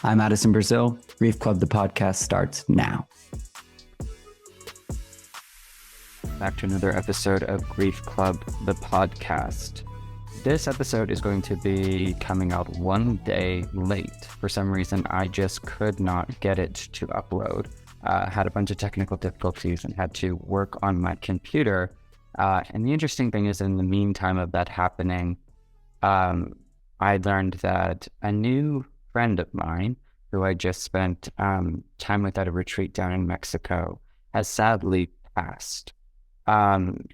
I'm Addison Brasil. Grief Club, the podcast, starts now. Back to another episode of Grief Club, the podcast. This episode is going to be coming out one day late. For some reason, I just could not get it to upload. Had a bunch of technical difficulties and had to work on my computer. And the interesting thing is, in the meantime of that happening, I learned that a new friend of mine, who I just spent time with at a retreat down in Mexico, has sadly passed. And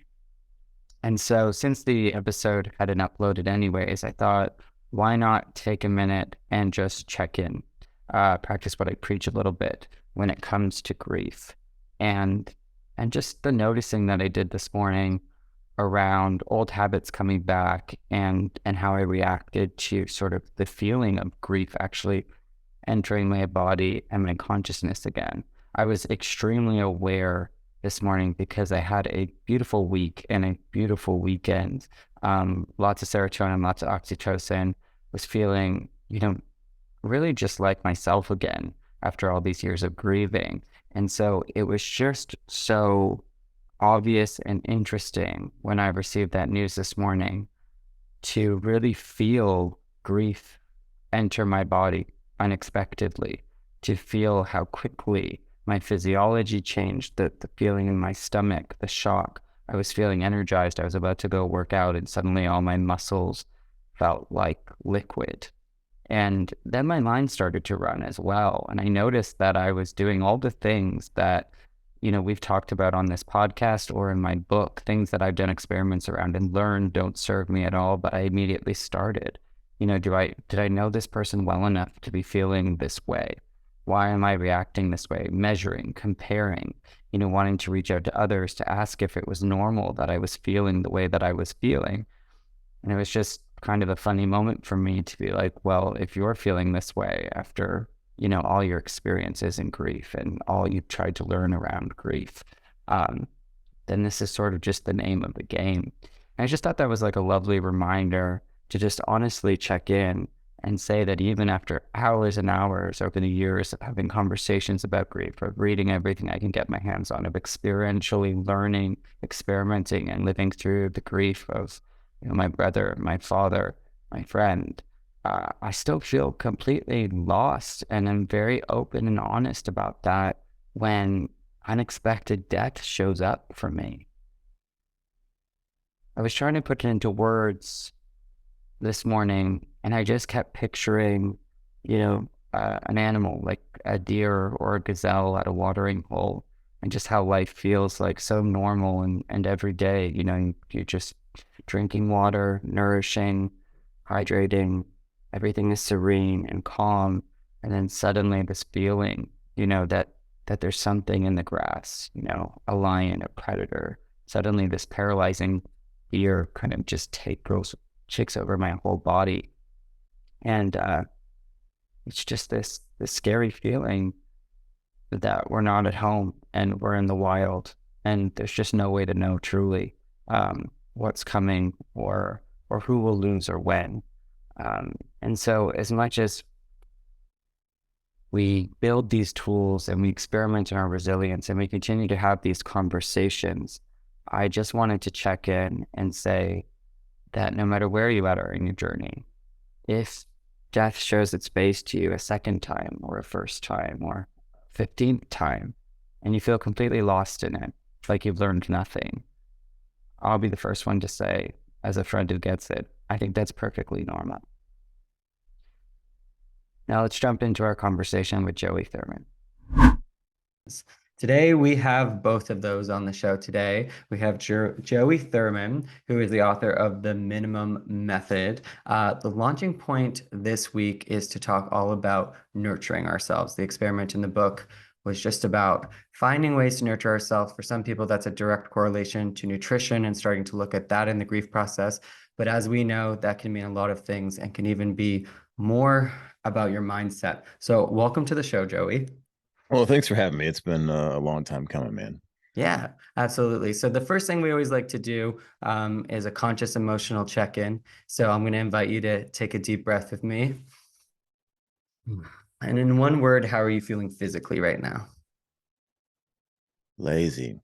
so since the episode hadn't uploaded anyways, I thought, why not take a minute and just check in, practice what I preach a little bit when it comes to grief. And just the noticing that I did this morning around old habits coming back and how I reacted to sort of the feeling of grief actually entering my body and my consciousness again. I was extremely aware this morning because I had a beautiful week and a beautiful weekend. Lots of serotonin, lots of oxytocin. Was feeling, really just like myself again after all these years of grieving. And so it was just so obvious and interesting when I received that news this morning to really feel grief enter my body unexpectedly, to feel how quickly my physiology changed, the feeling in my stomach, the shock. I was feeling energized. I was about to go work out and suddenly all my muscles felt like liquid. And then my mind started to run as well. And I noticed that I was doing all the things that, we've talked about on this podcast or in my book, things that I've done experiments around and learned don't serve me at all, but I immediately started. Did I know this person well enough to be feeling this way? Why am I reacting this way? Measuring, comparing, wanting to reach out to others to ask if it was normal that I was feeling the way that I was feeling. And it was just kind of a funny moment for me to be like, well, if you're feeling this way after, all your experiences in grief and all you've tried to learn around grief, then this is sort of just the name of the game. And I just thought that was like a lovely reminder to just honestly check in and say that even after hours and hours over the years of having conversations about grief, of reading everything I can get my hands on, of experientially learning, experimenting, and living through the grief of my brother, my father, my friend, I still feel completely lost. And I'm very open and honest about that when unexpected death shows up for me. I was trying to put it into words this morning, and I just kept picturing, an animal like a deer or a gazelle at a watering hole, and just how life feels like so normal and every day. You're just drinking water, nourishing, hydrating, everything is serene and calm, and then suddenly this feeling, that there's something in the grass, a lion, a predator. Suddenly this paralyzing fear kind of just takes over my whole body. And it's just this scary feeling that we're not at home and we're in the wild, and there's just no way to know truly what's coming or who will lose or when. And so as much as we build these tools and we experiment in our resilience and we continue to have these conversations, I just wanted to check in and say that no matter where you are in your journey, if death shows its face to you a second time or a first time or 15th time, and you feel completely lost in it, like you've learned nothing, I'll be the first one to say, as a friend who gets it, I think that's perfectly normal. Now let's jump into our conversation with Joey Thurman. Today, we have both of those on the show today. We have Joey Thurman, who is the author of The Minimum Method. The launching point this week is to talk all about nurturing ourselves. The experiment in the book was just about finding ways to nurture ourselves. For some people, that's a direct correlation to nutrition and starting to look at that in the grief process. But as we know, that can mean a lot of things and can even be more about your mindset. So welcome to the show, Joey. Well, thanks for having me. It's been a long time coming, man. Yeah, absolutely. So the first thing we always like to do is a conscious emotional check-in. So I'm going to invite you to take a deep breath with me. And in one word, how are you feeling physically right now? Lazy.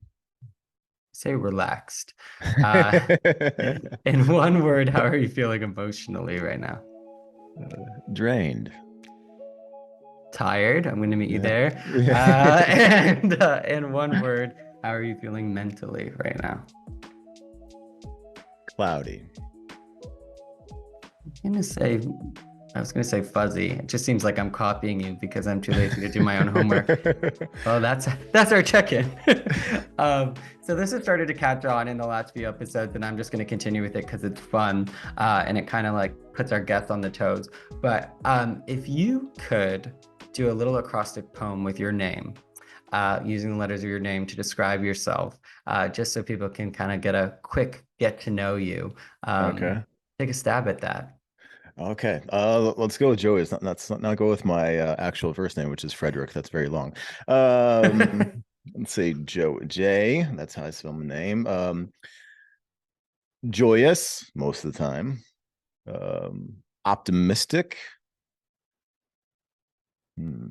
Say relaxed. Uh, in one word, how are you feeling emotionally right now? Drained. Tired. I'm going to meet you Yeah. there. And in one word, how are you feeling mentally right now? Cloudy. I'm gonna say, I was gonna say fuzzy. It just seems like I'm copying you because I'm too lazy to do my own homework. Well, that's our check-in. So this has started to catch on in the last few episodes, and I'm just going to continue with it because it's fun, and it kind of like puts our guests on the toes. But if you could do a little acrostic poem with your name, using the letters of your name to describe yourself, just so people can kind of get a quick get to know you, Okay. take a stab at that. Okay. Let's go with Joey. Let's not go with my actual first name, which is Frederick. That's very long. Let's say Joe J. That's how I spell my name. Joyous most of the time. Optimistic. Hmm,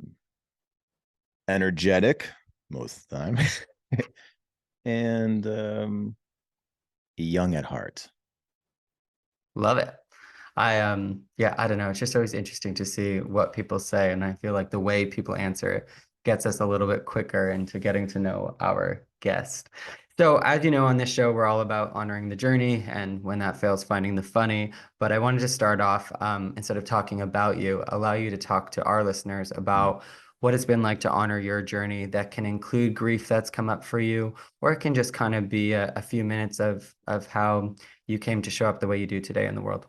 energetic most of the time. And young at heart. Love it. Yeah, I don't know. It's just always interesting to see what people say, and I feel like the way people answer it gets us a little bit quicker into getting to know our guest. So, as you know, on this show, we're all about honoring the journey, and when that fails, finding the funny. But I wanted to start off, instead of talking about you, allow you to talk to our listeners about what it's been like to honor your journey. That can include grief that's come up for you, or it can just kind of be a few minutes of how you came to show up the way you do today in the world.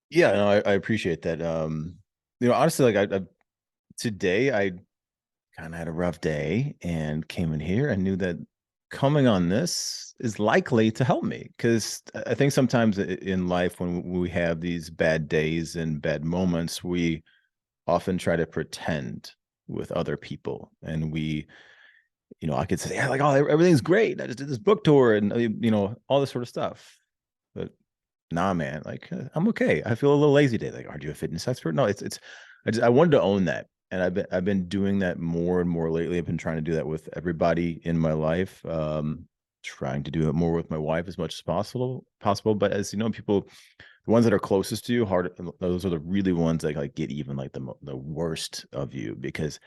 Yeah, no, I appreciate that. Honestly, like today I kind of had a rough day and came in here and knew that coming on this is likely to help me because I think sometimes in life when we have these bad days and bad moments, we often try to pretend with other people, and I could say, yeah, like, oh, everything's great. I just did this book tour and all this sort of stuff, but nah, man, like I'm okay. I feel a little lazy today. Like, are you a fitness expert? No, I wanted to own that. And I've been doing that more and more lately. I've been trying to do that with everybody in my life. Trying to do it more with my wife as much as possible. But as you know, people, the ones that are closest to you, hard, those are the really ones that like get even like the worst of you, because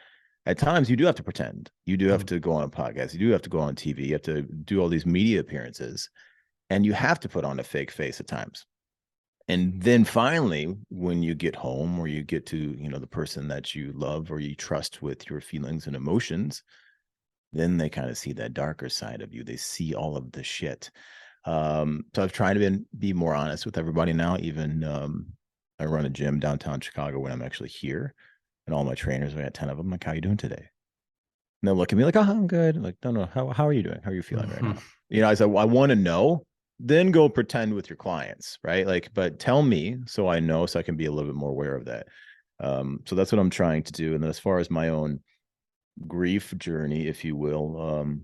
at times you do have to pretend. You do have Mm. to go on a podcast. You do have to go on TV. You have to do all these media appearances, and you have to put on a fake face at times. And then finally, when you get home or you get to, the person that you love or you trust with your feelings and emotions, then they kind of see that darker side of you. They see all of the shit. So I've tried to be more honest with everybody now. Even I run a gym downtown Chicago when I'm actually here, and all my trainers, I got 10 of them. Like, how you doing today? And they'll look at me like, oh, I'm good. Like, no. How are you doing? How are you feeling right Mhm. now? I said, I want to know, then go pretend with your clients, right? Like, but tell me so I know, so I can be a little bit more aware of that. So that's what I'm trying to do. And then as far as my own grief journey, if you will,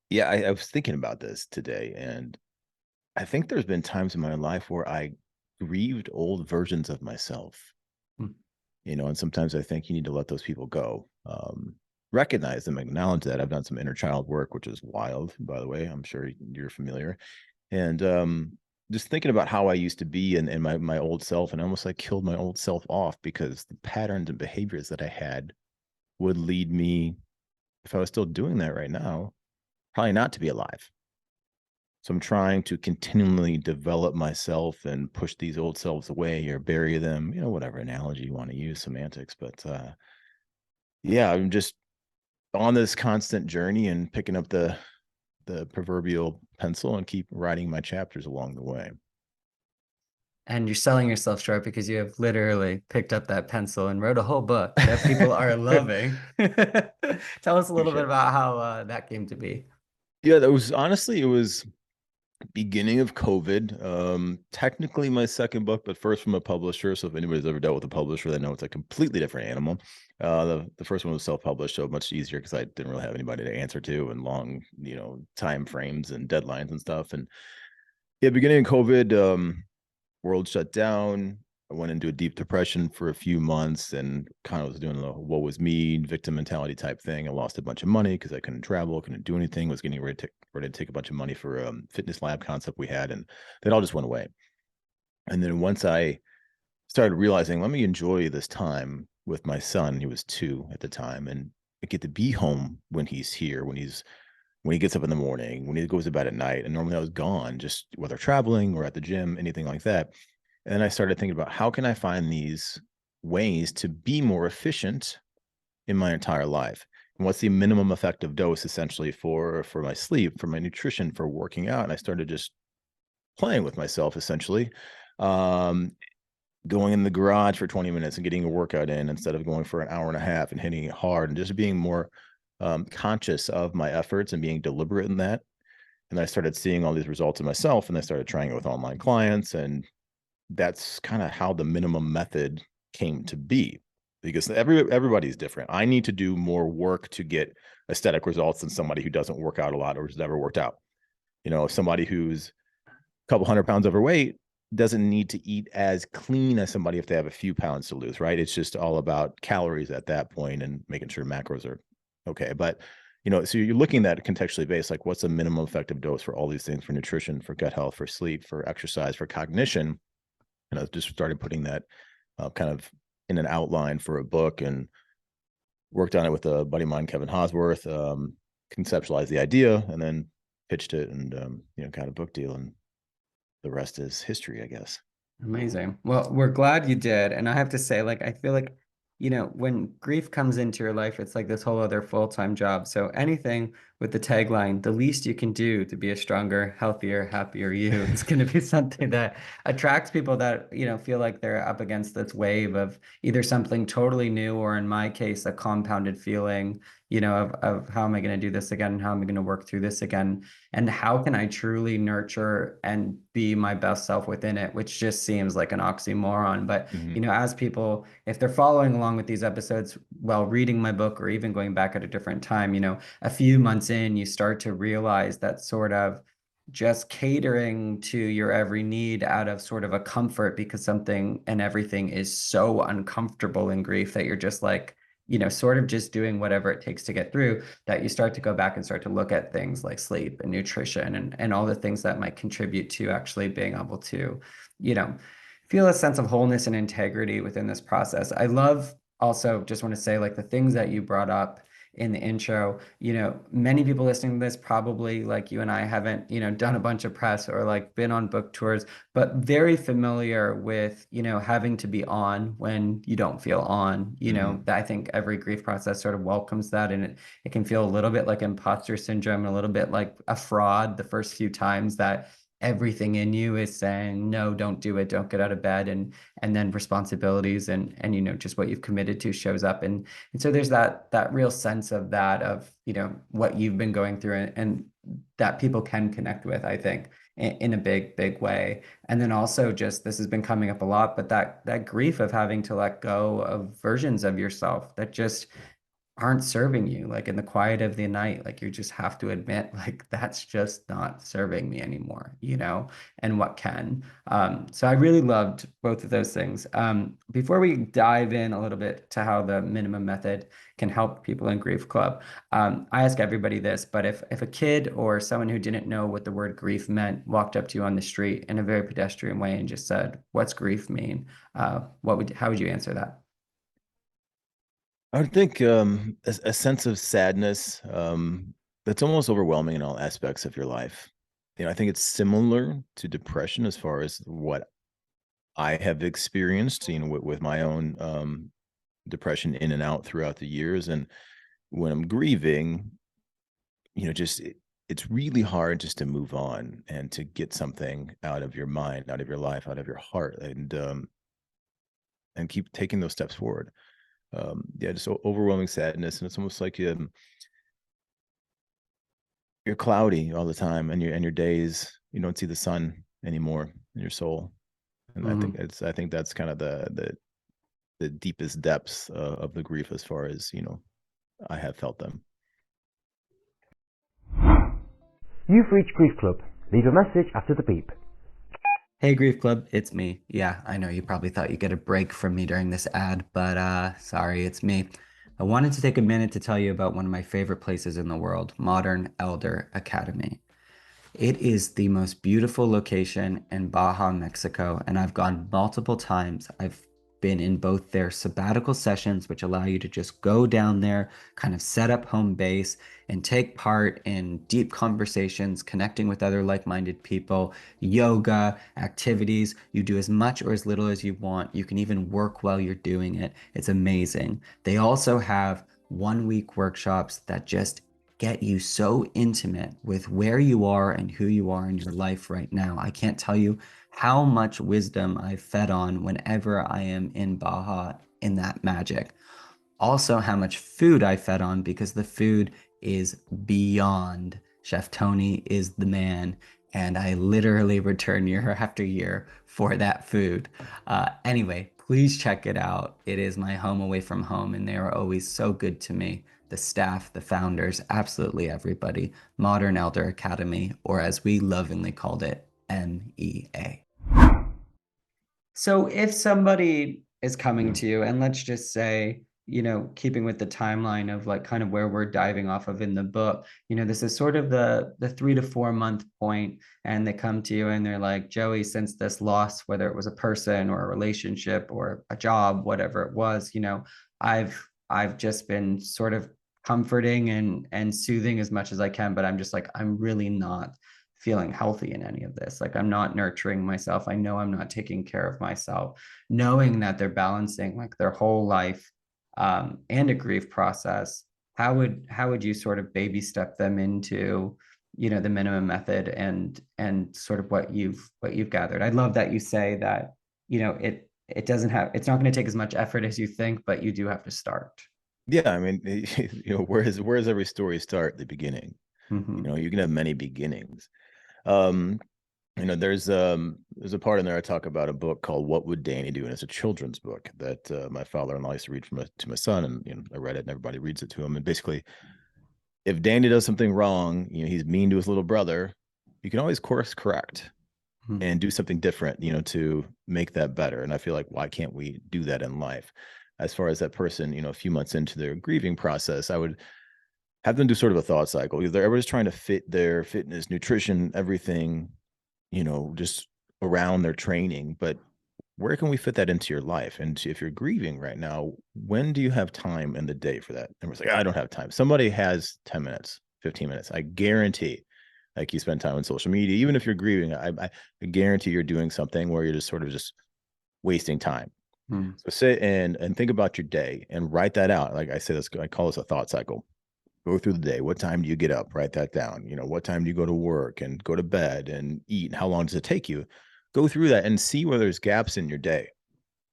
yeah, I was thinking about this today, and I think there's been times in my life where I grieved old versions of myself, and sometimes I think you need to let those people go. Recognize them, acknowledge that. I've done some inner child work, which is wild, by the way. I'm sure you're familiar. And just thinking about how I used to be in my old self, and I almost like killed my old self off because the patterns and behaviors that I had would lead me, if I was still doing that right now, probably not to be alive. So I'm trying to continually develop myself and push these old selves away or bury them, whatever analogy you want to use, semantics. But yeah, I'm just on this constant journey and picking up the proverbial pencil and keep writing my chapters along the way. And you're selling yourself short because you have literally picked up that pencil and wrote a whole book that people are loving. Tell us a little bit Appreciate it. about how that came to be. Yeah, that was honestly, it was beginning of COVID. Technically my second book, but first from a publisher. So if anybody's ever dealt with a publisher, they know it's a completely different animal. The first one was self-published, so much easier because I didn't really have anybody to answer to, and long, time frames and deadlines and stuff. And yeah, beginning of COVID, world shut down. I went into a deep depression for a few months and kind of was doing the what was me victim mentality type thing. I lost a bunch of money because I couldn't travel, couldn't do anything, was getting ready to take a bunch of money for a fitness lab concept we had. And that all just went away. And then once I started realizing, let me enjoy this time with my son, he was 2 at the time, and I get to be home when he's here, when he gets up in the morning, when he goes to bed at night. And normally I was gone, just whether traveling or at the gym, anything like that. And then I started thinking about how can I find these ways to be more efficient in my entire life? And what's the minimum effective dose essentially for my sleep, for my nutrition, for working out? And I started just playing with myself essentially. Um, Going in the garage for 20 minutes and getting a workout in instead of going for an hour and a half and hitting it hard, and just being more conscious of my efforts and being deliberate in that. And I started seeing all these results in myself, and I started trying it with online clients. And that's kind of how the minimum method came to be, because everybody's different. I need to do more work to get aesthetic results than somebody who doesn't work out a lot or has never worked out. Somebody who's a couple 100 pounds overweight doesn't need to eat as clean as somebody if they have a few pounds to lose, right? It's just all about calories at that point and making sure macros are okay. But so you're looking at contextually based, like what's the minimum effective dose for all these things, for nutrition, for gut health, for sleep, for exercise, for cognition. And I just started putting that kind of in an outline for a book, and worked on it with a buddy of mine, Kevin Hosworth, conceptualized the idea and then pitched it, and got a book deal, and the rest is history, I guess. Amazing. Well, we're glad you did. And I have to say, like, I feel like, when grief comes into your life, it's like this whole other full-time job. So anything with the tagline, the least you can do to be a stronger, healthier, happier you, is going to be something that attracts people that, feel like they're up against this wave of either something totally new, or in my case, a compounded feeling, of how am I going to do this again? How am I going to work through this again? And how can I truly nurture and be my best self within it, which just seems like an oxymoron. But, Mm-hmm. as people, if they're following along with these episodes while reading my book, or even going back at a different time, a few months in, you start to realize that sort of just catering to your every need out of sort of a comfort, because something and everything is so uncomfortable in grief that you're just like, sort of just doing whatever it takes to get through, that you start to go back and start to look at things like sleep and nutrition, and all the things that might contribute to actually being able to, you know, feel a sense of wholeness and integrity within this process. I love, also just want to say, like, the things that you brought up in the intro, many people listening to this probably, like you and I, haven't, done a bunch of press or like been on book tours, but very familiar with, having to be on when you don't feel on. Mm-hmm. I think every grief process sort of welcomes that, and it can feel a little bit like imposter syndrome, a little bit like a fraud the first few times that everything in you is saying, no, don't do it, don't get out of bed, and then responsibilities and just what you've committed to shows up. And so there's that real sense of that, of, what you've been going through, and that people can connect with, I think, in a big way. And then also, just, this has been coming up a lot, but that grief of having to let go of versions of yourself that just aren't serving you, like in the quiet of the night, like you just have to admit, like, that's just not serving me anymore, and what can. So I really loved both of those things. Before we dive in a little bit to how the minimum method can help people in Grief Club, I ask everybody this, but if a kid or someone who didn't know what the word grief meant walked up to you on the street in a very pedestrian way and just said, "What's grief mean?" How would you answer that? I would think a sense of sadness that's almost overwhelming in all aspects of your life. I think it's similar to depression as far as what I have experienced, with my own depression in and out throughout the years. And when I'm grieving, just it's really hard just to move on and to get something out of your mind, out of your life, out of your heart, and keep taking those steps forward. Yeah, just overwhelming sadness, and it's almost like you're cloudy all the time, and your days, you don't see the sun anymore in your soul. And Mhm. I think that's kind of the deepest depths of the grief, as far as I have felt them. You've reached Grief Club. Leave a message after the beep. Hey, Grief Club, it's me. Yeah, I know you probably thought you'd get a break from me during this ad, but sorry, it's me. I wanted to take a minute to tell you about one of my favorite places in the world, Modern Elder Academy. It is the most beautiful location in Baja, Mexico, and I've gone multiple times. I've been in both their sabbatical sessions, which allow you to just go down there, kind of set up home base, and take part in deep conversations, connecting with other like-minded people, yoga, activities. You do as much or as little as you want. You can even work while you're doing it. It's amazing. They also have 1 week workshops that just get you so intimate with where you are and who you are in your life right now. I can't tell you how much wisdom I've fed on whenever I am in Baja in that magic. Also, how much food I fed on because the food is beyond. Chef Tony is the man, and I literally return year after year for that food. Anyway, please check it out. It is my home away from home, and they are always so good to me. The staff, the founders, absolutely everybody. Modern Elder Academy, or as we lovingly called it, MEA. So if somebody is coming to you, and let's just say, keeping with the timeline of like kind of where we're diving off of in the book, this is sort of the 3 to 4 month point, and they come to you and they're like, Joey, since this loss, whether it was a person or a relationship or a job, whatever it was, I've just been sort of comforting and soothing as much as I can, but I'm just like, I'm really not feeling healthy in any of this. Like I'm not nurturing myself. I know I'm not taking care of myself, knowing that they're balancing like their whole life and a grief process. How would you sort of baby step them into, the minimum method and sort of what you've gathered? I love that you say that, it doesn't have, it's not going to take as much effort as you think, but you do have to start. Yeah, I mean, where does every story start? The beginning. Mm-hmm. You can have many beginnings. Um, there's a part in there I talk about a book called What Would Danny Do? And it's a children's book that my father-in-law used to read to my son, and I read it and everybody reads it to him. And basically, if Danny does something wrong, he's mean to his little brother, you can always course correct and do something different, to make that better. And I feel like, why can't we do that in life? As far as that person, a few months into their grieving process, I would have them do sort of a thought cycle. Everybody's trying to fit their fitness, nutrition, everything, just around their training. But where can we fit that into your life? And if you're grieving right now, when do you have time in the day for that? And we're like, I don't have time. Somebody has 10 minutes, 15 minutes. I guarantee, like, you spend time on social media, even if you're grieving, I guarantee you're doing something where you're just sort of just wasting time. Mm-hmm. So sit and think about your day and write that out. Like I said, I call this a thought cycle. Go through the day. What time do you get up? Write that down. What time do you go to work and go to bed and eat? And how long does it take you? Go through that and see where there's gaps in your day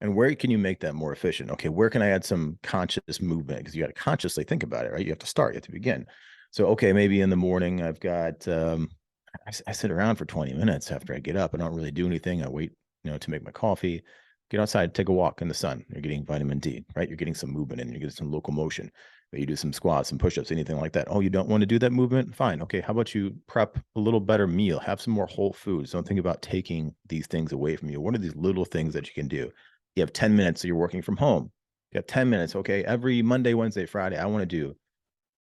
and where can you make that more efficient? Okay, where can I add some conscious movement? Because you got to consciously think about it, right? You have to start, you have to begin. So, okay, maybe in the morning I've got, I sit around for 20 minutes after I get up. I don't really do anything. I wait, to make my coffee, get outside, take a walk in the sun. You're getting vitamin D, right? You're getting some movement and you're getting some locomotion. You do some squats, some push-ups, anything like that. Oh, you don't want to do that movement? Fine. Okay. How about you prep a little better meal? Have some more whole foods. Don't think about taking these things away from you. What are these little things that you can do? You have 10 minutes, so you're working from home. You have 10 minutes. Okay. Every Monday, Wednesday, Friday, I want to do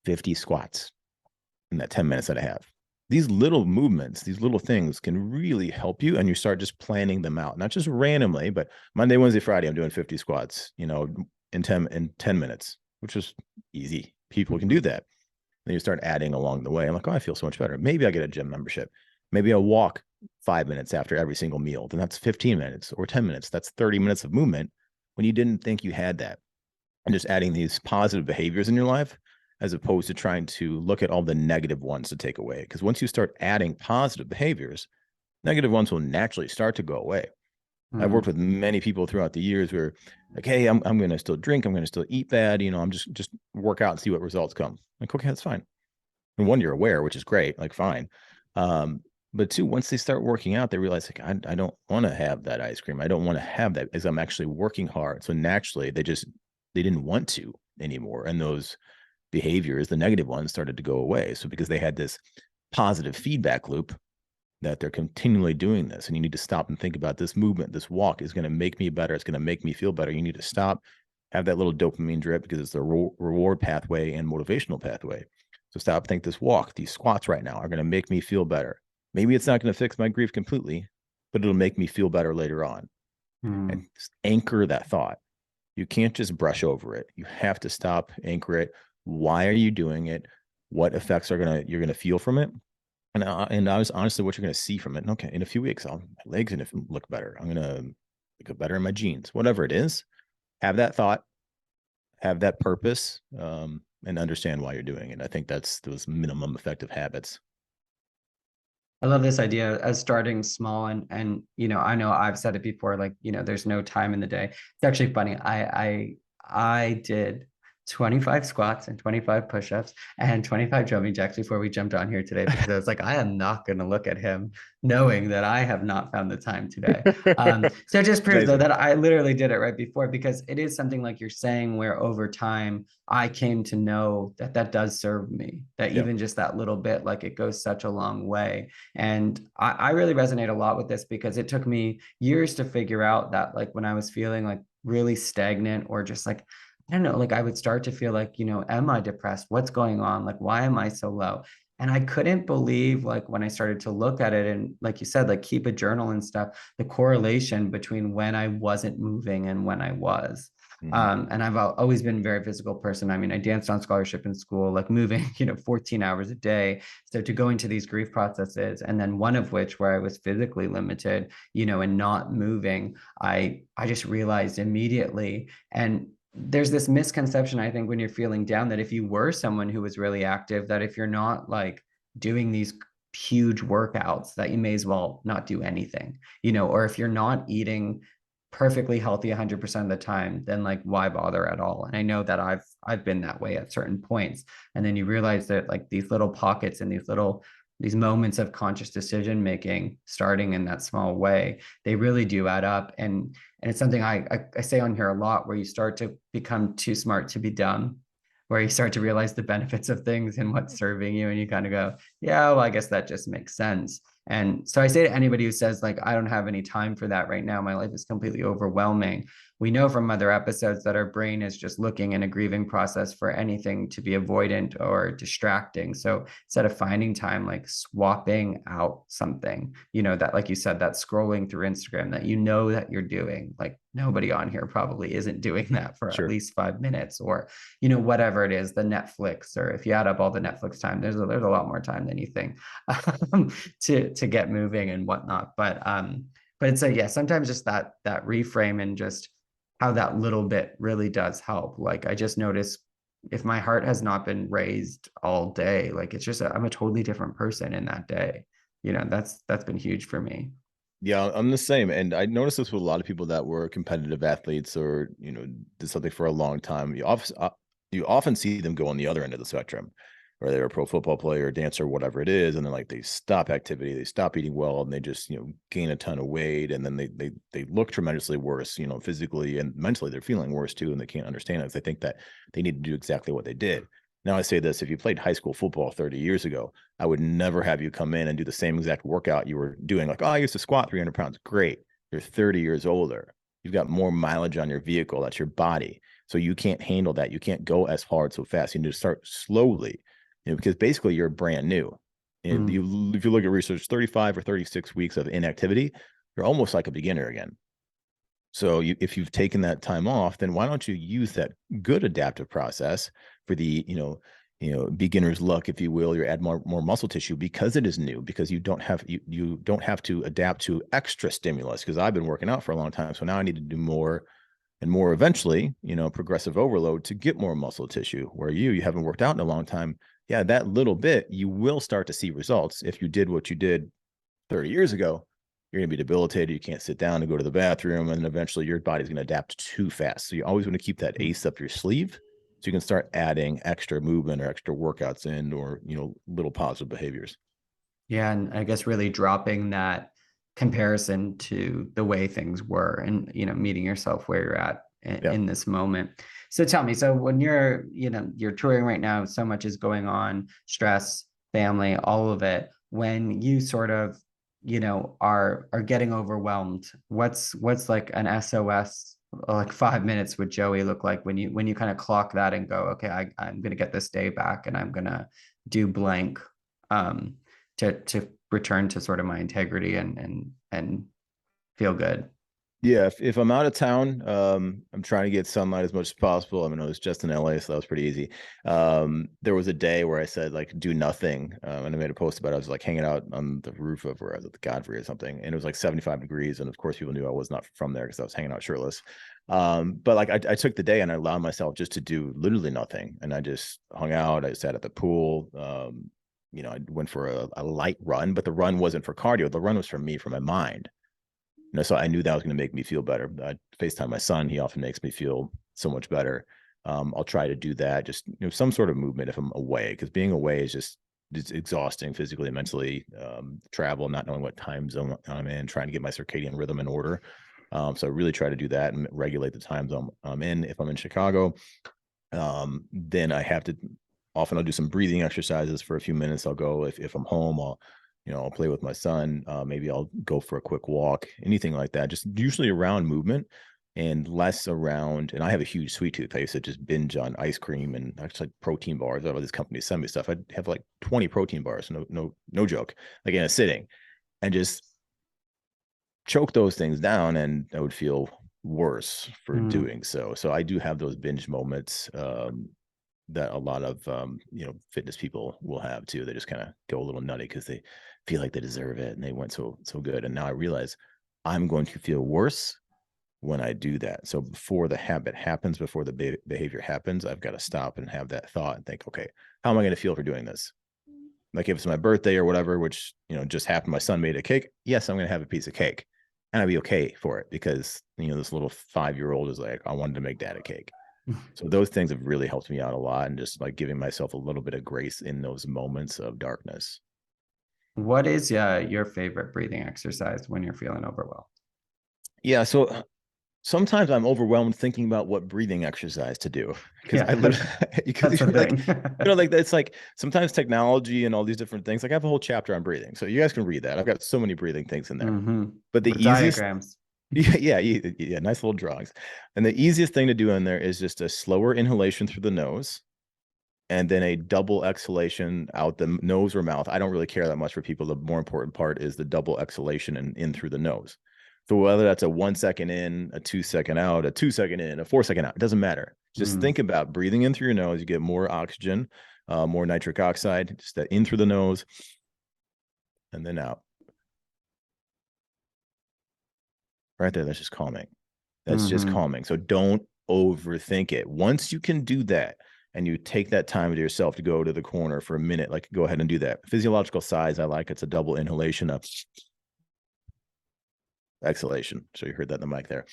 50 squats in that 10 minutes that I have. These little movements, these little things can really help you. And you start just planning them out, not just randomly, but Monday, Wednesday, Friday, I'm doing 50 squats, in 10 minutes, which is easy. People can do that. Then you start adding along the way. I'm like, oh, I feel so much better. Maybe I get a gym membership. Maybe I'll walk 5 minutes after every single meal. Then that's 15 minutes or 10 minutes. That's 30 minutes of movement when you didn't think you had that. And just adding these positive behaviors in your life, as opposed to trying to look at all the negative ones to take away. Because once you start adding positive behaviors, negative ones will naturally start to go away. I've worked with many people throughout the years where like, hey, I'm going to still drink. I'm going to still eat bad. I'm just work out and see what results come. Like, okay, that's fine. And one, you're aware, which is great. Like, fine. But two, once they start working out, they realize like, I don't want to have that ice cream. I don't want to have that because I'm actually working hard. So naturally they didn't want to anymore. And those behaviors, the negative ones, started to go away. So because they had this positive feedback loop, that they're continually doing this, and you need to stop and think about this movement, this walk is going to make me better. It's going to make me feel better. You need to stop, have that little dopamine drip, because it's the reward pathway and motivational pathway. So stop, think this walk, these squats right now are going to make me feel better. Maybe it's not going to fix my grief completely, but it'll make me feel better later on. And just anchor that thought. You can't just brush over it. You have to stop, anchor it. Why are you doing it? What effects you're going to feel from it? And I was honestly what you're going to see from it. And okay, in a few weeks, my legs going to look better. I'm going to look better in my jeans, whatever it is. Have that thought, have that purpose, and understand why you're doing it. I think that's those minimum effective habits. I love this idea as starting small, and I know I've said it before, like, there's no time in the day. It's actually funny. I did 25 squats and 25 push-ups and 25 jumping jacks before we jumped on here today, because I was like, I am not going to look at him knowing that I have not found the time today. So it just proves, though, that I literally did it right before, because it is something like you're saying, where over time I came to know that that does serve me, that even just that little bit, like, it goes such a long way. And I really resonate a lot with this, because it took me years to figure out that, like, when I was feeling like really stagnant, or just like, I don't know, like, I would start to feel like, am I depressed? What's going on? Like, why am I so low? And I couldn't believe, like, when I started to look at it, and like you said, like, keep a journal and stuff, the correlation between when I wasn't moving and when I was. And I've always been a very physical person. I mean, I danced on scholarship in school, like, moving, 14 hours a day. So to go into these grief processes, and then one of which where I was physically limited, and not moving, I just realized immediately. And there's this misconception, I think, when you're feeling down, that if you were someone who was really active, that if you're not, like, doing these huge workouts, that you may as well not do anything, or if you're not eating perfectly healthy 100% of the time, then, like, why bother at all? And I know that I've been that way at certain points. And then you realize that, like, these little pockets and these moments of conscious decision making, starting in that small way, they really do add up. And it's something I say on here a lot, where you start to become too smart to be dumb, where you start to realize the benefits of things and what's serving you, and you kind of go, yeah, well, I guess that just makes sense. And so I say to anybody who says, like, I don't have any time for that right now, my life is completely overwhelming, we know from other episodes that our brain is just looking in a grieving process for anything to be avoidant or distracting. So instead of finding time, like, swapping out something, that, like you said, that scrolling through Instagram that that you're doing, like, nobody on here probably isn't doing that for at least 5 minutes, or, whatever it is, the Netflix, or if you add up all the Netflix time, there's a lot more time than you think to get moving and whatnot. But it's yeah, sometimes just that reframe, and just how that little bit really does help. Like, I just notice, if my heart has not been raised all day, like, it's just I'm a totally different person in that day. That's been huge for me. Yeah, I'm the same. And I noticed this with a lot of people that were competitive athletes, or, did something for a long time. You often see them go on the other end of the spectrum, or they're a pro football player, dancer, whatever it is. And then, like, they stop activity, they stop eating well, and they just, gain a ton of weight. And then they look tremendously worse, physically and mentally. They're feeling worse too. And they can't understand it. They think that they need to do exactly what they did. Now, I say this: if you played high school football 30 years ago, I would never have you come in and do the same exact workout you were doing. Like, oh, I used to squat 300 pounds. Great. You're 30 years older. You've got more mileage on your vehicle. That's your body. So you can't handle that. You can't go as hard so fast. You need to start slowly, because basically you're brand new. If you look at research, 35 or 36 weeks of inactivity, you're almost like a beginner again. So if you've taken that time off, then why don't you use that good adaptive process for the, beginner's luck, if you will. You add more muscle tissue, because it is new, because you don't have to adapt to extra stimulus. Because I've been working out for a long time, so now I need to do more and more, eventually, progressive overload to get more muscle tissue. Where you haven't worked out in a long time, yeah, that little bit, you will start to see results. If you did what you did 30 years ago, you're going to be debilitated. You can't sit down and go to the bathroom, and then eventually your body's going to adapt too fast. So you always want to keep that ace up your sleeve, so you can start adding extra movement or extra workouts in, or, little positive behaviors. Yeah. And I guess really dropping that comparison to the way things were, and, meeting yourself where you're at in this moment. So tell me, so when you're touring right now, so much is going on, stress, family, all of it. When you sort of you know, are getting overwhelmed, what's like an SOS, like 5 minutes with Joey look like when you kind of clock that and go, okay, I'm gonna get this day back and I'm gonna do blank, um, to return to sort of my integrity and feel good. Yeah, if I'm out of town, I'm trying to get sunlight as much as possible. I mean, I was just in LA, so that was pretty easy. There was a day where I said like do nothing, and I made a post about it. I was like hanging out on the roof of where I was at the Godfrey or something, and it was like 75 degrees, and of course people knew I was not from there because I was hanging out shirtless. But like I took the day and I allowed myself just to do literally nothing, and I just hung out. I sat at the pool. You know, I went for a light run, but the run wasn't for cardio. The run was for me, for my mind. You know, so I knew that was going to make me feel better. I FaceTime my son. He often makes me feel so much better. I'll try to do that, just, you know, some sort of movement if I'm away, because being away is just, it's exhausting physically and mentally. Travel, not knowing what time zone I'm in, trying to get my circadian rhythm in order. So I really try to do that and regulate the time zone I'm in. If I'm in Chicago, then I have to, often I'll do some breathing exercises for a few minutes. I'll go, if I'm home, I'll play with my son. Maybe I'll go for a quick walk, anything like that. Just usually around movement and less around. And I have a huge sweet tooth. I used to just binge on ice cream and actually like protein bars. All this company send me stuff. I'd have like 20 protein bars, no joke, like in a sitting, and just choke those things down, and I would feel worse for doing so. So I do have those binge moments. That a lot of fitness people will have too. They just kind of go a little nutty because they feel like they deserve it and they went so good. And now I realize I'm going to feel worse when I do that. So before the habit happens, before the behavior happens, I've got to stop and have that thought and think, okay, how am I going to feel for doing this? Like if it's my birthday or whatever, which just happened, my son made a cake. Yes, I'm going to have a piece of cake, and I'd be okay for it because this little 5-year-old is like, I wanted to make dad a cake. So those things have really helped me out a lot, and just like giving myself a little bit of grace in those moments of darkness. What is your favorite breathing exercise when you're feeling overwhelmed? Yeah, so sometimes I'm overwhelmed thinking about what breathing exercise to do, because Yeah, I literally because that's the like thing. like it's like sometimes technology and all these different things. Like I have a whole chapter on breathing, so you guys can read that. I've got so many breathing things in there. But the With easiest, diagrams. yeah, nice little drawings. And the easiest thing to do in there is just a slower inhalation through the nose, and then a double exhalation out the nose or mouth. I don't really care that much for people. The more important part is the double exhalation and in through the nose. So whether that's a 1 second in, a 2 second out, a 2 second in, a 4 second out, it doesn't matter. Just think about breathing in through your nose. You get more oxygen, more nitric oxide, just that in through the nose and then out. Right there, that's just calming. That's just calming. So don't overthink it. Once you can do that, and you take that time to yourself to go to the corner for a minute, like go ahead and do that. Physiological size, I like, it's a double inhalation of exhalation. So you heard that in the mic there.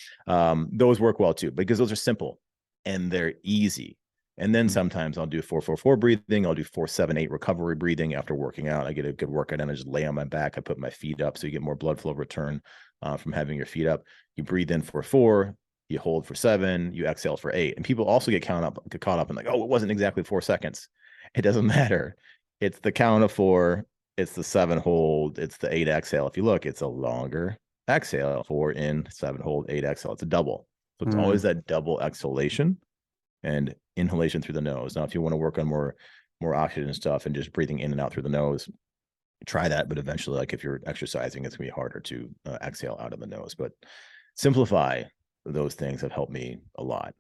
Those work well too, because those are simple and they're easy. And then sometimes I'll do 4-4-4 breathing. I'll do 4-7-8 recovery breathing after working out. I get a good workout and I just lay on my back. I put my feet up so you get more blood flow return from having your feet up. You breathe in for 4, you hold for 7, you exhale for 8. And people also get caught up in like, oh, it wasn't exactly 4 seconds. It doesn't matter. It's the count of 4. It's the 7 hold. It's the 8 exhale. If you look, it's a longer exhale. 4 in, 7 hold, 8 exhale. It's a double. So it's always that double exhalation and inhalation through the nose. Now, if you want to work on more oxygen stuff and just breathing in and out through the nose, try that. But eventually, like if you're exercising, it's gonna be harder to exhale out of the nose. But simplify those things have helped me a lot.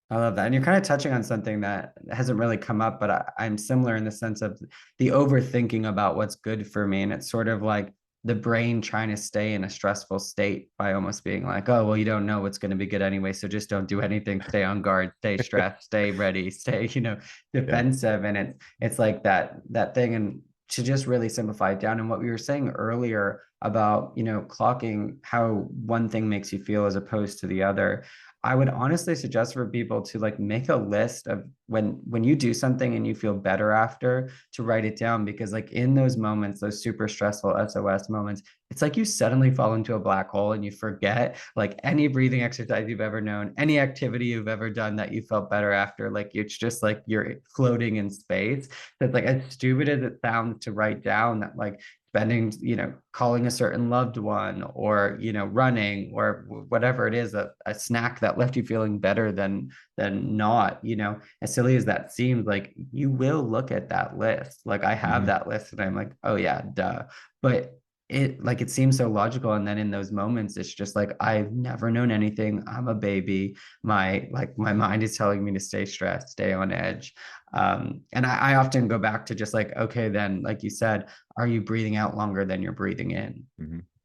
I love that. And you're kind of touching on something that hasn't really come up, but I'm similar in the sense of the overthinking about what's good for me. And it's sort of like the brain trying to stay in a stressful state by almost being like, oh, well, you don't know what's going to be good anyway. So just don't do anything, stay on guard, stay stressed, stay ready, stay, defensive. And it's like that thing. And to just really simplify it down. And what we were saying earlier about, clocking how one thing makes you feel as opposed to the other. I would honestly suggest for people to like make a list of when you do something and you feel better after, to write it down, because like in those moments, those super stressful SOS moments, it's like you suddenly fall into a black hole and you forget like any breathing exercise you've ever known, any activity you've ever done that you felt better after. Like it's just like you're floating in space. That's like, as stupid as it sounds to write down, that like spending, calling a certain loved one, or, running, or whatever it is, a snack that left you feeling better than not, as silly as that seems, like you will look at that list. Like I have that list and I'm like, oh yeah, duh. But it seems so logical. And then in those moments, it's just like, I've never known anything. I'm a baby. My mind is telling me to stay stressed, stay on edge. And I often go back to just like, okay, then, like you said, are you breathing out longer than you're breathing in?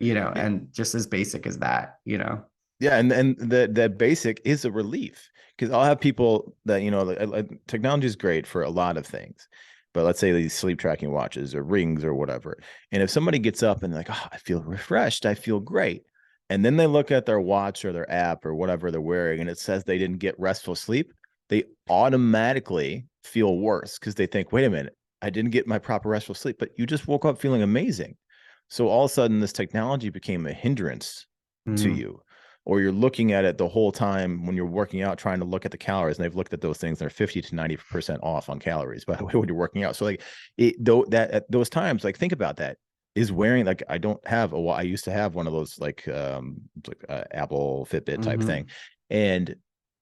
Yeah. And just as basic as that. Yeah, and that basic is a relief, because I'll have people that, technology is great for a lot of things, but let's say these sleep tracking watches or rings or whatever, and if somebody gets up and they're like, oh, I feel refreshed, I feel great, and then they look at their watch or their app or whatever they're wearing and it says they didn't get restful sleep, they automatically feel worse because they think, wait a minute, I didn't get my proper restful sleep, but you just woke up feeling amazing. So all of a sudden this technology became a hindrance to you, or you're looking at it the whole time when you're working out, trying to look at the calories, and they've looked at those things, they're 50 to 90% off on calories, by the way, when you're working out. So like that at those times, like think about that, is wearing, like, I used to have one of those like Apple Fitbit type thing. And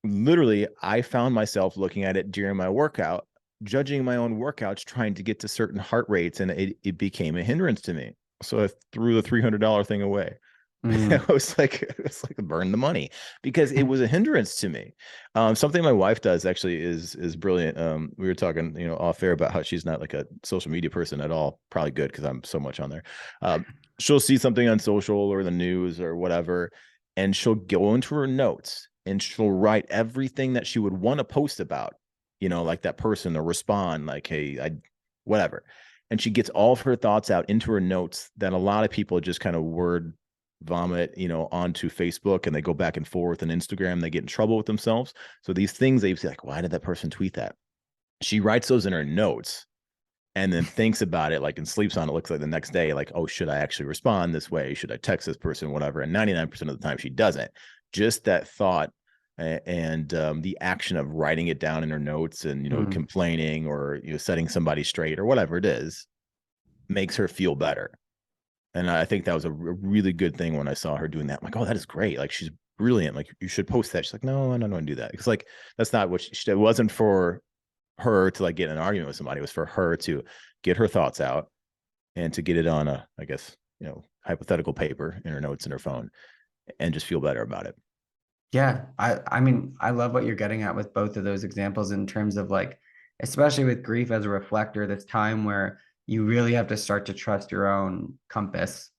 literally I found myself looking at it during my workout, judging my own workouts, trying to get to certain heart rates, and it became a hindrance to me. So I threw the $300 thing away. It was like burn the money, because it was a hindrance to me. Something my wife does actually is brilliant. We were talking, off air about how she's not like a social media person at all. Probably good, because I'm so much on there. She'll see something on social or the news or whatever, and she'll go into her notes and she'll write everything that she would want to post about, like that person, or respond like, hey, whatever. And she gets all of her thoughts out into her notes that a lot of people just kind of word vomit, onto Facebook, and they go back and forth on Instagram, they get in trouble with themselves. So these things, they say like, why did that person tweet that? She writes those in her notes and then thinks about it, like, and sleeps on it. Looks like the next day, like, oh, should I actually respond this way? Should I text this person, whatever? And 99% of the time she doesn't. Just that thought and the action of writing it down in her notes and, complaining or, setting somebody straight or whatever it is, makes her feel better. And I think that was a really good thing when I saw her doing that. I'm like, oh, that is great. Like, she's brilliant. Like, you should post that. She's like, no, I don't want to do that. Because like, that's not what it wasn't for her to like get in an argument with somebody. It was for her to get her thoughts out and to get it on a, I guess, hypothetical paper in her notes in her phone, and just feel better about it. Yeah. I mean, I love what you're getting at with both of those examples, in terms of like, especially with grief as a reflector, this time where you really have to start to trust your own compass,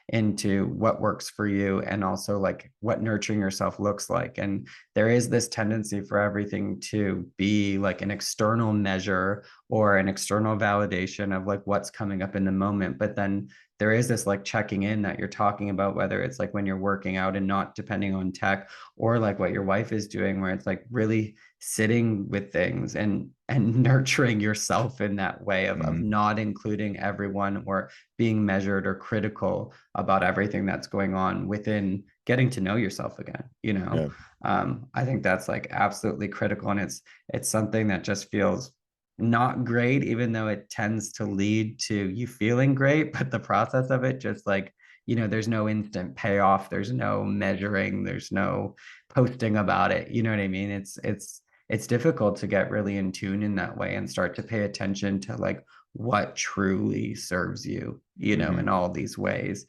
into what works for you, and also like what nurturing yourself looks like. And there is this tendency for everything to be like an external measure or an external validation of like what's coming up in the moment. But then there is this like checking in that you're talking about, whether it's like when you're working out and not depending on tech, or like what your wife is doing, where it's like really sitting with things and nurturing yourself in that way of not including everyone, or being measured or critical about everything that's going on within getting to know yourself again. Yeah. I think that's like absolutely critical, and it's something that just feels not great, even though it tends to lead to you feeling great. But the process of it, just like, there's no instant payoff, there's no measuring, there's no posting about it. You know what I mean? It's difficult to get really in tune in that way and start to pay attention to like what truly serves you, in all these ways.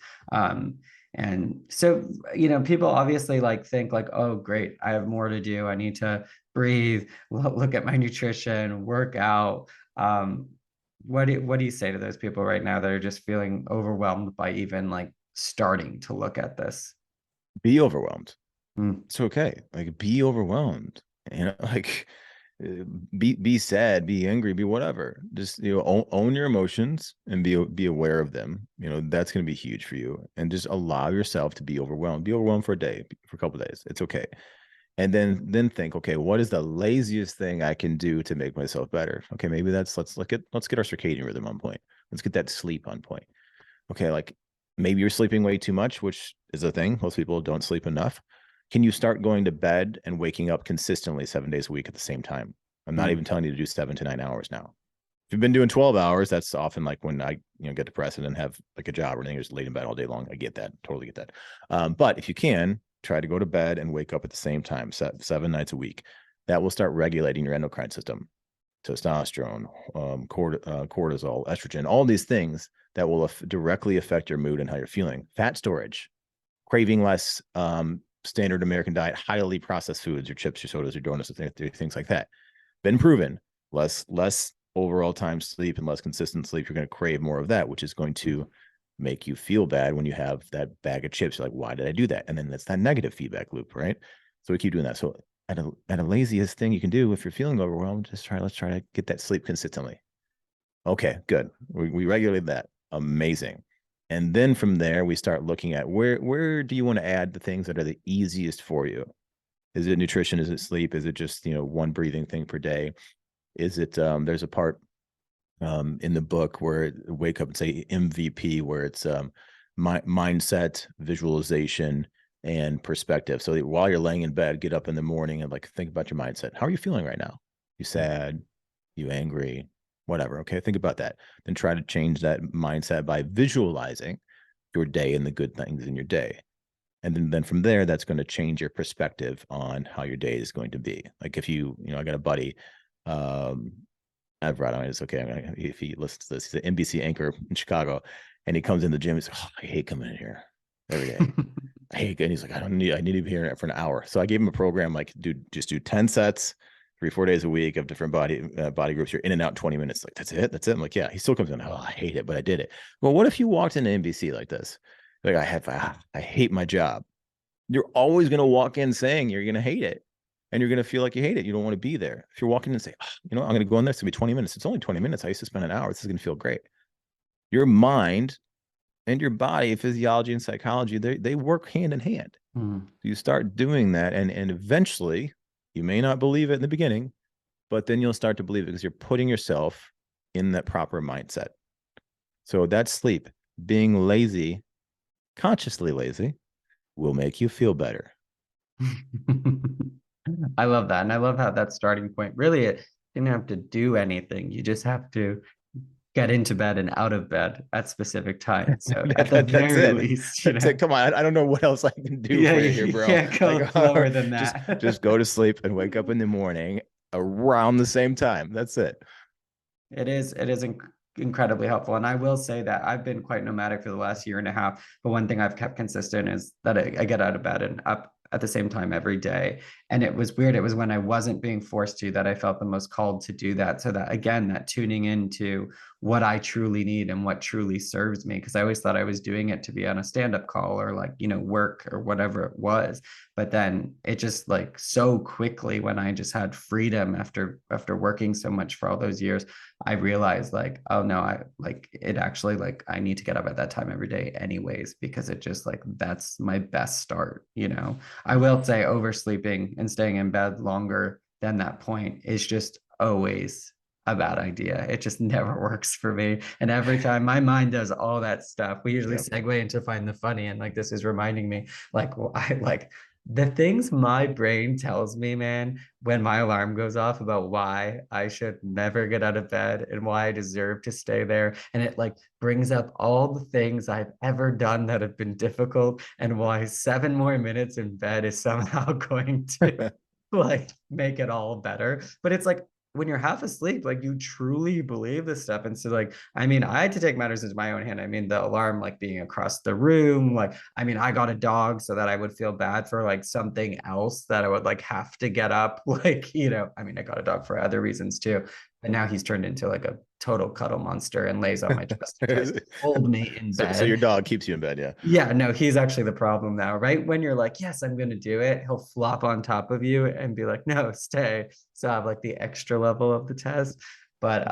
And so, people obviously like think like, oh, great, I have more to do. I need to breathe, look at my nutrition, work out. What do you say to those people right now that are just feeling overwhelmed by even like starting to look at this? Be overwhelmed. It's okay. Like, be overwhelmed. Like, be sad, be angry, be whatever. Just own your emotions and be aware of them. That's going to be huge for you. And just allow yourself to be overwhelmed. Be overwhelmed for a day, for a couple of days. It's okay. And then think, okay, what is the laziest thing I can do to make myself better? Okay, maybe let's get our circadian rhythm on point. Let's get that sleep on point. Okay, like maybe you're sleeping way too much, which is a thing. Most people don't sleep enough. Can you start going to bed and waking up consistently 7 days a week at the same time? I'm not even telling you to do 7 to 9 hours now. If you've been doing 12 hours, that's often like when I, get depressed and then have like a job or anything, just laid in bed all day long. I get that. Totally get that. But if you can, try to go to bed and wake up at the same time, 7 nights a week. That will start regulating your endocrine system, testosterone, cortisol, estrogen, all these things that will directly affect your mood and how you're feeling. Fat storage, craving less standard American diet, highly processed foods, your chips, your sodas, your donuts, things like that. Been proven. Less overall time sleep and less consistent sleep, you're going to crave more of that, which is going to make you feel bad when you have that bag of chips. You're like, why did I do that? And then that's that negative feedback loop, right? So we keep doing that. So at a laziest thing you can do if you're feeling overwhelmed, let's try to get that sleep consistently. Okay, good. We regulated that. Amazing. And then from there, we start looking at where do you want to add the things that are the easiest for you? Is it nutrition? Is it sleep? Is it just, one breathing thing per day? Is it, there's a part in the book where wake up and say MVP, where it's mindset, visualization, and perspective. So while you're laying in bed, get up in the morning and like think about your mindset. How are you feeling right now? You sad? You angry? Whatever. Okay, think about that. Then try to change that mindset by visualizing your day and the good things in your day. And then from there, that's going to change your perspective on how your day is going to be. Like if I got a buddy, I've brought him. It's okay. If he listens to this, he's an NBC anchor in Chicago, and he comes in the gym. He's like, I hate coming in here every day. I hate it. And he's like, I need to be here for an hour. So I gave him a program like, just do 10 sets, 3-4 days a week of different body groups. You're in and out in 20 minutes. Like, that's it. I'm like, yeah. He still comes in. Oh, I hate it, but I did it. Well, what if you walked into NBC like this? Like I hate my job. You're always going to walk in saying you're going to hate it. And you're going to feel like you hate it. You don't want to be there. If you're walking in and say, I'm going to go in there. It's going to be 20 minutes. It's only 20 minutes. I used to spend an hour. This is going to feel great. Your mind and your body, physiology and psychology, they work hand in hand. You start doing that. And eventually, you may not believe it in the beginning, but then you'll start to believe it because you're putting yourself in that proper mindset. So that's sleep. Being lazy, consciously lazy, will make you feel better. I love that. And I love how that starting point really, it didn't have to do anything. You just have to get into bed and out of bed at specific times. So at the very least, come on. I don't know what else I can do for you here, bro. You can't go lower than that. just go to sleep and wake up in the morning around the same time. That's it. It is incredibly helpful. And I will say that I've been quite nomadic for the last year and a half. But one thing I've kept consistent is that I get out of bed and up at the same time every day. And it was weird. It was when I wasn't being forced to that I felt the most called to do that. So that, again, that tuning into what I truly need and what truly serves me. Because I always thought I was doing it to be on a stand-up call or like, work or whatever it was. But then it just like so quickly when I just had freedom after working so much for all those years, I realized like, oh no, I need to get up at that time every day anyways, because it just like, that's my best start. I will say oversleeping and staying in bed longer than that point is just always a bad idea. It just never works for me. And every time my mind does all that stuff, we usually segue into find the funny. And like, this is reminding me, like, the things my brain tells me, man, when my alarm goes off about why I should never get out of bed and why I deserve to stay there. And it like brings up all the things I've ever done that have been difficult and why 7 more minutes in bed is somehow going to like make it all better. But it's like, when you're half asleep, like you truly believe this stuff. And so like, I had to take matters into my own hand. The alarm, like being across the room, like, I got a dog so that I would feel bad for like something else that I would like have to get up. Like, I got a dog for other reasons too. But now he's turned into like a total cuddle monster and lays on my chest to hold me in bed. So your dog keeps you in bed, yeah? Yeah, no, he's actually the problem now, right? When you're like, yes, I'm going to do it, he'll flop on top of you and be like, no, stay. So I have like the extra level of the test. But,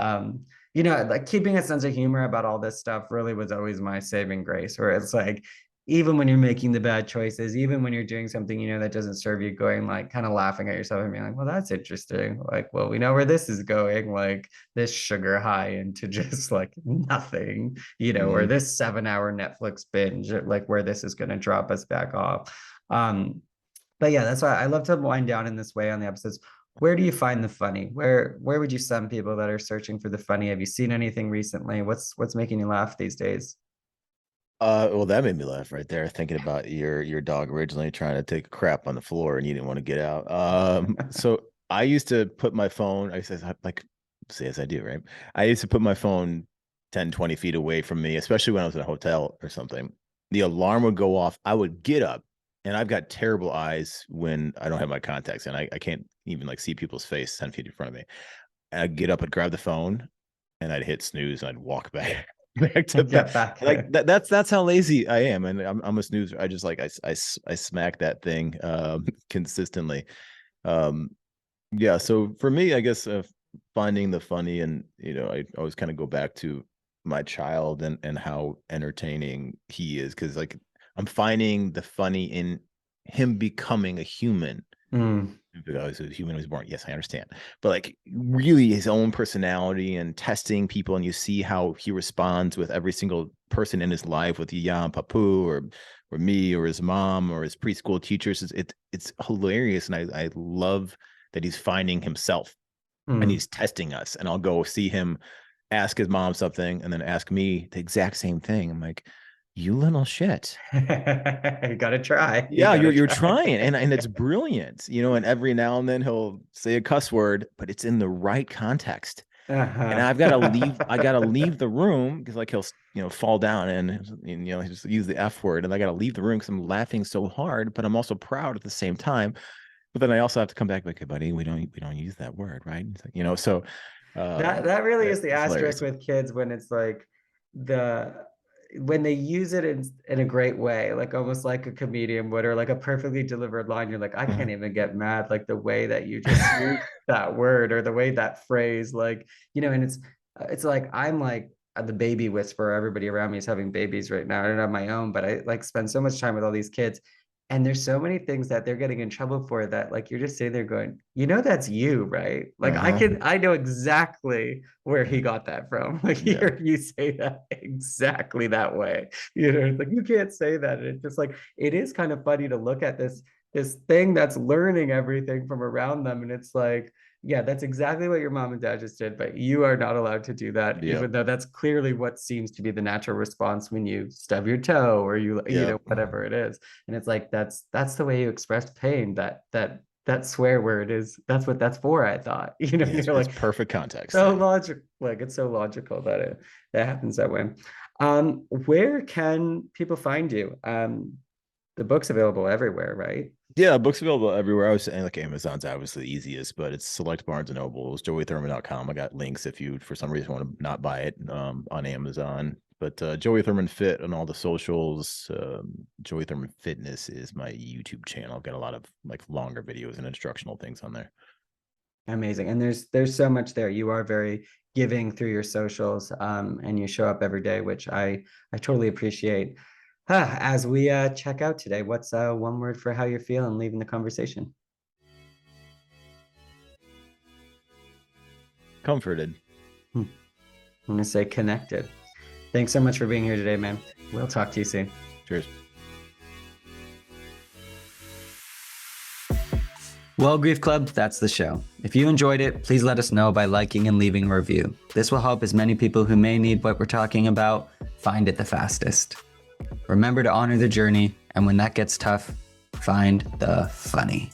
like keeping a sense of humor about all this stuff really was always my saving grace, where it's like, even when you're making the bad choices, even when you're doing something, that doesn't serve you, going like kind of laughing at yourself and being like, well, that's interesting. Like, well, we know where this is going, like this sugar high into just like nothing, or this 7-hour Netflix binge, like where this is going to drop us back off. But yeah, that's why I love to wind down in this way on the episodes. where do you find the funny? Where would you send people that are searching for the funny? Have you seen anything recently? What's making you laugh these days? Well, that made me laugh right there, thinking about your dog originally trying to take a crap on the floor and you didn't want to get out. So I used to put my phone, I said like say as I do, right? I used to put my phone 10, 20 feet away from me, especially when I was in a hotel or something. The alarm would go off. I would get up, and I've got terrible eyes when I don't have my contacts, and I can't even like see people's face 10 feet in front of me. And I'd get up and grab the phone, and I'd hit snooze, and I'd walk back back to Get bed. back. Like that's how lazy I am, and I'm a snoozer. I just like I smack that thing consistently. Um, yeah. So for me, I guess finding the funny, and I always kind of go back to my child and how entertaining he is, because like I'm finding the funny in him becoming a human. Mm. Because a human was born. Yes, I understand. But like really his own personality and testing people, and you see how he responds with every single person in his life, with Yan Papu or me or his mom or his preschool teachers. It's hilarious. And I love that he's finding himself and Mm. he's testing us. And I'll go see him ask his mom something and then ask me the exact same thing. I'm like, you little shit. You gotta try. You Yeah, gotta you're try. trying, and it's brilliant, and every now and then he'll say a cuss word, but it's in the right context. And Uh-huh. I gotta leave the room because like he'll fall down and he just use the F word, and I gotta leave the room because I'm laughing so hard, but I'm also proud at the same time. But then I also have to come back like, hey, buddy, we don't use that word, right? So That really is the it's asterisk hilarious. with kids when it's like the when they use it in a great way, like almost like a comedian would, or like a perfectly delivered line. You're like, I can't even get mad, like the way that you just use that word or the way that phrase, like, and it's like I'm like the baby whisperer. Everybody around me is having babies right now. I don't have my own, but I like spend so much time with all these kids. And there's so many things that they're getting in trouble for that, like you're just sitting there going, that's you, right? Like Uh-huh. I know exactly where he got that from. Like Yeah. hear you say that exactly that way. Like you can't say that. And it's just like it is kind of funny to look at this thing that's learning everything from around them. And it's like, yeah, that's exactly what your mom and dad just did, but you are not allowed to do that, Yep. even though that's clearly what seems to be the natural response when you stub your toe or Yep. whatever it is. And it's like that's the way you express pain. That swear word is that's what that's for, I thought. Yeah, You're it's like perfect context. so Yeah. logical, like it's so logical that that happens that way. Where can people find you? The book's available everywhere, right? Yeah, books available everywhere. I was saying like Amazon's obviously the easiest, but it's select Barnes and Nobles, joeythurman.com. I got links if you for some reason want to not buy it on Amazon. But Joey Thurman Fit on all the socials. Joey Thurman Fitness is my YouTube channel. I've got a lot of like longer videos and instructional things on there. Amazing. And there's so much there. You are very giving through your socials, and you show up every day, which I totally appreciate. As we check out today, what's one word for how you're feeling leaving the conversation? Comforted. I'm gonna say connected. Thanks so much for being here today, man. We'll talk to you soon. Cheers. Well, Grief Club, that's the show. If you enjoyed it, please let us know by liking and leaving a review. This will help as many people who may need what we're talking about find it the fastest. Remember to honor the journey, and when that gets tough, find the funny.